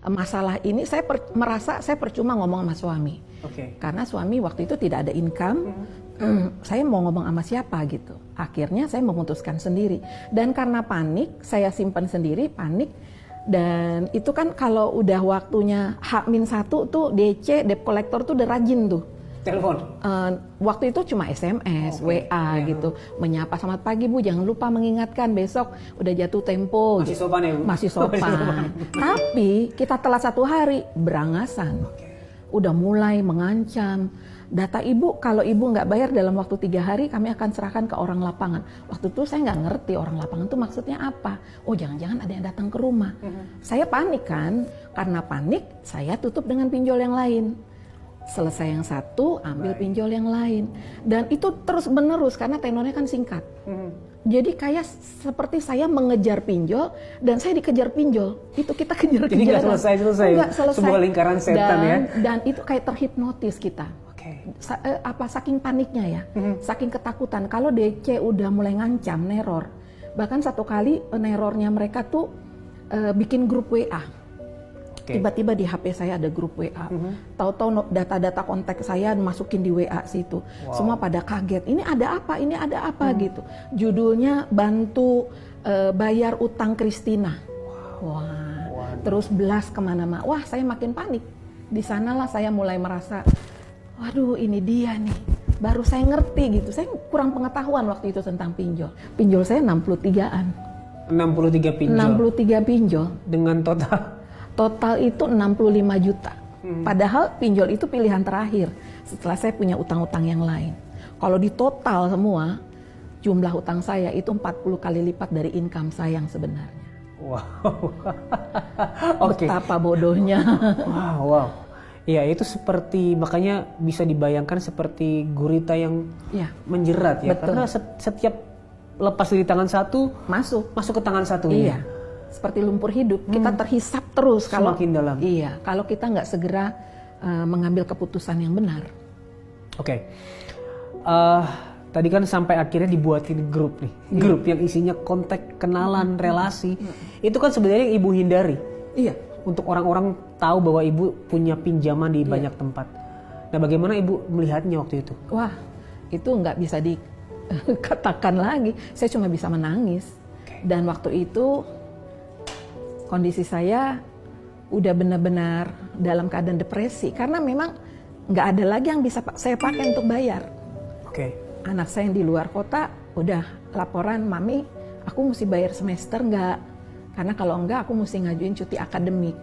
masalah ini saya merasa saya percuma ngomong sama suami. Karena suami waktu itu tidak ada income. Saya mau ngomong sama siapa gitu. Akhirnya saya memutuskan sendiri. Dan karena panik, saya simpan sendiri, panik. Dan itu kan kalau udah waktunya H-1 tuh DC, debt collector tuh udah rajin tuh. Telepon? Waktu itu cuma SMS, WA gitu. Menyapa selamat pagi Bu, jangan lupa mengingatkan besok udah jatuh tempo. Masih sopan ya Bu? Masih sopan. Tapi kita telat 1 hari, berangasan. Udah mulai mengancam. Data ibu, kalau ibu nggak bayar dalam waktu 3 hari, kami akan serahkan ke orang lapangan. Waktu itu saya nggak ngerti orang lapangan itu maksudnya apa. Oh jangan-jangan ada yang datang ke rumah. Saya panik kan, karena panik saya tutup dengan pinjol yang lain. Selesai yang satu, ambil pinjol yang lain. Dan itu terus menerus karena tenornya kan singkat. Jadi kayak seperti saya mengejar pinjol dan saya dikejar pinjol. Itu kita kejar-kejaran. Jadi nggak selesai. Sebuah lingkaran setan ya. Dan itu kayak terhipnotis kita. Saking paniknya ya, saking ketakutan. Kalau DC udah mulai ngancam, neror. Bahkan satu kali nerornya mereka tuh bikin grup WA. Tiba-tiba di HP saya ada grup WA. Tahu-tahu data-data kontak saya masukin di WA situ. Semua pada kaget. Ini ada apa? Ini ada apa gitu. Judulnya bantu bayar utang Christina. Terus belas kemana-mana. Wah, saya makin panik. Di sanalah saya mulai merasa, waduh ini dia nih. Baru saya ngerti gitu. Saya kurang pengetahuan waktu itu tentang pinjol. Pinjol saya 63-an. 63 pinjol? 63 pinjol. Dengan total itu 65 juta. Padahal pinjol itu pilihan terakhir setelah saya punya utang-utang yang lain. Kalau di total semua, jumlah utang saya itu 40 kali lipat dari income saya yang sebenarnya. Betapa bodohnya. Wow. Ya itu seperti, makanya bisa dibayangkan seperti gurita yang menjerat ya. Betul. Karena setiap lepas dari tangan satu, masuk ke tangan satu. Iya. Seperti lumpur hidup, kita terhisap terus kalau semakin dalam. Iya, kalau kita nggak segera mengambil keputusan yang benar. Tadi kan sampai akhirnya dibuatin grup nih, grup yang isinya kontak, kenalan, relasi. Itu kan sebenarnya yang ibu hindari. Iya. Untuk orang-orang tahu bahwa ibu punya pinjaman di banyak tempat. Nah, bagaimana ibu melihatnya waktu itu? Wah, itu nggak bisa dikatakan lagi. Saya cuma bisa menangis. Dan waktu itu kondisi saya udah benar-benar dalam keadaan depresi karena memang nggak ada lagi yang bisa saya pakai untuk bayar. Anak saya yang di luar kota udah laporan, Mami, aku mesti bayar semester nggak? Karena kalau enggak aku mesti ngajuin cuti akademik.